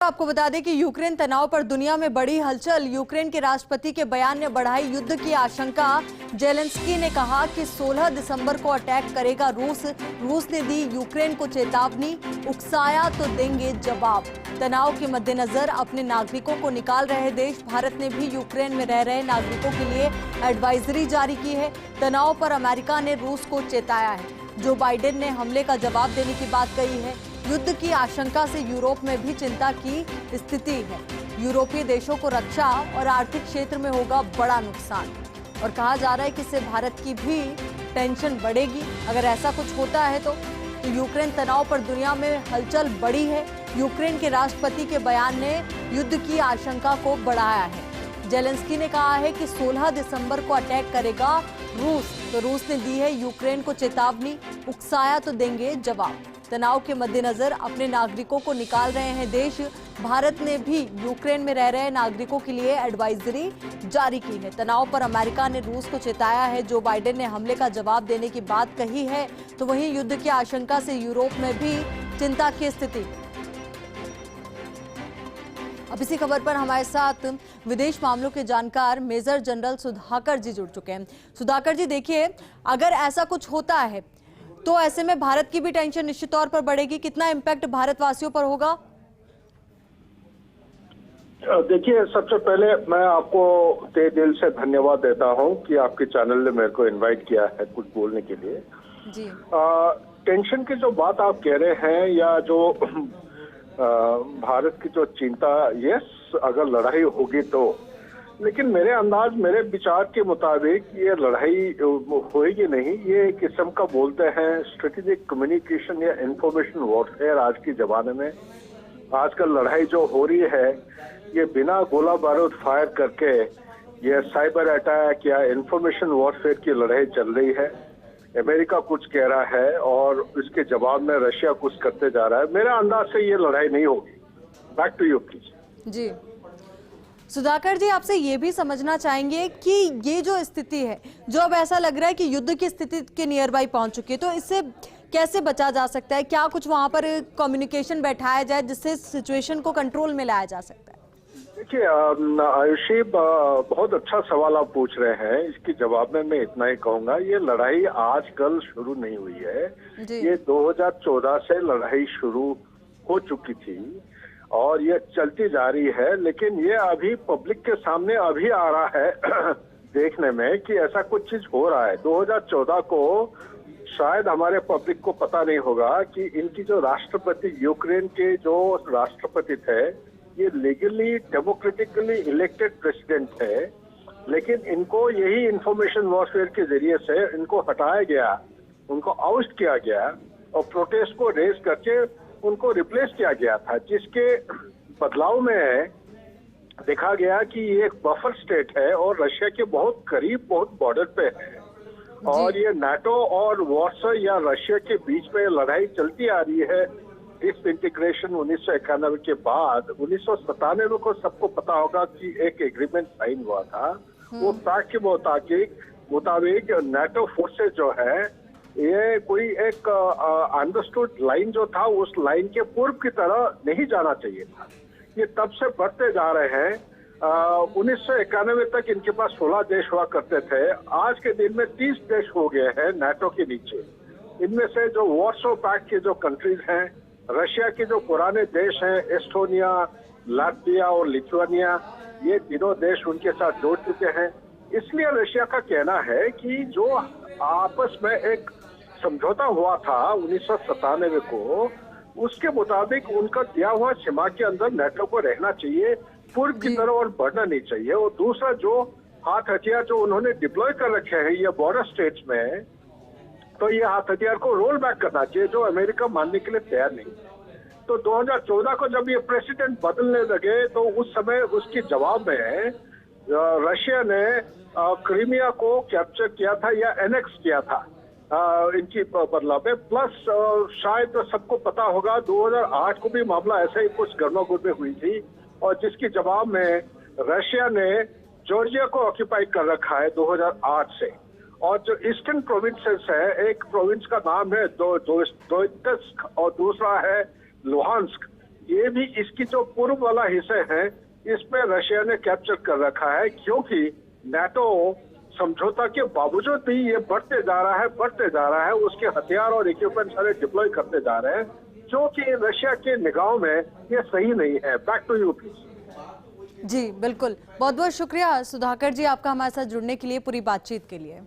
आपको बता दें कि यूक्रेन तनाव पर दुनिया में बड़ी हलचल। यूक्रेन के राष्ट्रपति के बयान ने बढ़ाई युद्ध की आशंका। जेलेंस्की ने कहा कि 16 दिसंबर को अटैक करेगा रूस ने दी यूक्रेन को चेतावनी, उकसाया तो देंगे जवाब। तनाव के मद्देनजर अपने नागरिकों को निकाल रहे देश। भारत ने भी यूक्रेन में रह रहे नागरिकों के लिए एडवाइजरी जारी की है। तनाव पर अमेरिका ने रूस को चेताया है। जो बाइडेन ने हमले का जवाब देने की बात कही है। युद्ध की आशंका से यूरोप में भी चिंता की स्थिति है। यूरोपीय देशों को रक्षा और आर्थिक क्षेत्र में होगा बड़ा नुकसान और कहा जा रहा है कि इससे भारत की भी टेंशन बढ़ेगी अगर ऐसा कुछ होता है तो यूक्रेन तनाव पर दुनिया में हलचल बढ़ी है। यूक्रेन के राष्ट्रपति के बयान ने युद्ध की आशंका को बढ़ाया है। जेलेंस्की ने कहा है कि 16 दिसंबर को अटैक करेगा रूस ने दी है यूक्रेन को चेतावनी, उकसाया तो देंगे जवाब। तनाव के मद्देनजर अपने नागरिकों को निकाल रहे हैं देश। भारत ने भी यूक्रेन में रह रहे नागरिकों के लिए एडवाइजरी जारी की है। तनाव पर अमेरिका ने रूस को चेताया है। जो बाइडेन ने हमले का जवाब देने की बात कही है तो वहीं युद्ध की आशंका से यूरोप में भी चिंता की स्थिति। अब इसी खबर पर हमारे साथ विदेश मामलों के जानकार मेजर जनरल सुधाकर जी जुड़ चुके हैं। सुधाकर जी, देखिए, अगर ऐसा कुछ होता है तो ऐसे में भारत की भी टेंशन निश्चित तौर पर बढ़ेगी। कितना इम्पैक्ट भारतवासियों पर होगा? देखिए, सबसे पहले मैं आपको तहे दिल से धन्यवाद देता हूं कि आपके चैनल ने मेरे को इनवाइट किया है कुछ बोलने के लिए। जी। टेंशन की जो बात आप कह रहे हैं या जो भारत की जो चिंता, यस, अगर लड़ाई होगी तो, लेकिन मेरे विचार के मुताबिक ये लड़ाई होएगी नहीं। ये किस्म का बोलते हैं स्ट्रेटेजिक कम्युनिकेशन या इंफॉर्मेशन वॉरफेयर। आज के जमाने में आजकल लड़ाई जो हो रही है ये बिना गोला बारूद फायर करके ये साइबर अटैक या इंफॉर्मेशन वॉरफेयर की लड़ाई चल रही है। अमेरिका कुछ कह रहा है और इसके जवाब में रशिया कुछ करते जा रहा है। मेरे अंदाज से ये लड़ाई नहीं होगी। Back to you please. जी सुधाकर जी, आपसे ये भी समझना चाहेंगे कि ये जो स्थिति है, जो अब ऐसा लग रहा है कि युद्ध की स्थिति के नियर बाई पहुंच चुकी है, तो इससे कैसे बचा जा सकता है? क्या कुछ वहां पर कम्युनिकेशन बैठाया जाए जिससे सिचुएशन को कंट्रोल में लाया जा सकता है? देखिए आयुषी, बहुत अच्छा सवाल आप पूछ रहे हैं। इसके जवाब में मैं इतना ही कहूंगा, ये लड़ाई आज कल शुरू नहीं हुई है। ये 2014 से लड़ाई शुरू हो चुकी थी और ये चलती जा रही है। लेकिन ये अभी पब्लिक के सामने अभी आ रहा है देखने में कि ऐसा कुछ चीज हो रहा है। 2014 को शायद हमारे पब्लिक को पता नहीं होगा कि इनकी जो राष्ट्रपति, यूक्रेन के जो राष्ट्रपति थे, ये लीगली डेमोक्रेटिकली इलेक्टेड प्रेसिडेंट थे। लेकिन इनको यही इंफॉर्मेशन वॉरफेयर के जरिए से इनको हटाया गया, उनको आउस्ट किया गया और प्रोटेस्ट को रेज करके उनको रिप्लेस किया गया था, जिसके बदलाव में देखा गया कि ये एक बफर स्टेट है और रशिया के बहुत करीब, बहुत बॉर्डर पे है। और ये नाटो और वॉर्सो या रशिया के बीच में लड़ाई चलती आ रही है। इस इंटीग्रेशन 1991 के बाद 1997 को सबको पता होगा कि एक एग्रीमेंट साइन हुआ था। वो पैक्ट के मुताबिक नाटो फोर्सेस जो है ये कोई एक अंडरस्टूड लाइन जो था, उस लाइन के पूर्व की तरह नहीं जाना चाहिए था। ये तब से बढ़ते जा रहे हैं। 1991 तक इनके पास 16 देश हुआ करते थे। आज के दिन में 30 देश हो गए हैं नाटो के नीचे। इनमें से जो वॉर्सो पैक्ट के जो कंट्रीज हैं, रशिया के जो पुराने देश हैं, एस्टोनिया, लाटविया और लिथुआनिया, ये तीनों देश उनके साथ जोड़ चुके हैं। इसलिए रशिया का कहना है कि जो आपस में एक समझौता हुआ था 1997 को, उसके मुताबिक उनका दिया हुआ सीमा के अंदर नाटो को रहना चाहिए, पूर्व की तरफ और बढ़ना नहीं चाहिए। और दूसरा, जो हाथ हथियार जो उन्होंने डिप्लॉय कर रखे हैं ये बॉर्डर स्टेट्स में, तो ये हाथ हथियार को रोल बैक करना चाहिए, जो अमेरिका मानने के लिए तैयार नहीं है। तो 2014 को जब ये प्रेसिडेंट बदलने लगे तो उस समय उसके जवाब में रशिया ने क्रीमिया को कैप्चर किया था या एनेक्स किया था इनकी बदलाव में। प्लस शायद सबको पता होगा 2008 को भी मामला ऐसा ही कुछ गर्मागुर में हुई थी और जिसके जवाब में रशिया ने जॉर्जिया को ऑक्यूपाई कर रखा है 2008 से। और जो ईस्टर्न प्रोविंसेस है, एक प्रोविंस का नाम है दोनेत्स्क और दूसरा है लुहांस्क। ये भी इसकी जो पूर्व वाला हिस्से है इसमें रशिया ने कैप्चर कर रखा है, क्योंकि नाटो समझौता के बावजूद भी ये बढ़ते जा रहा है, उसके हथियार और इक्विपमेंट सारे डिप्लॉय करते जा रहे हैं, जो कि रशिया के निगाहों में ये सही नहीं है। Back to you please. जी बिल्कुल, बहुत बहुत शुक्रिया सुधाकर जी आपका हमारे साथ जुड़ने के लिए, पूरी बातचीत के लिए।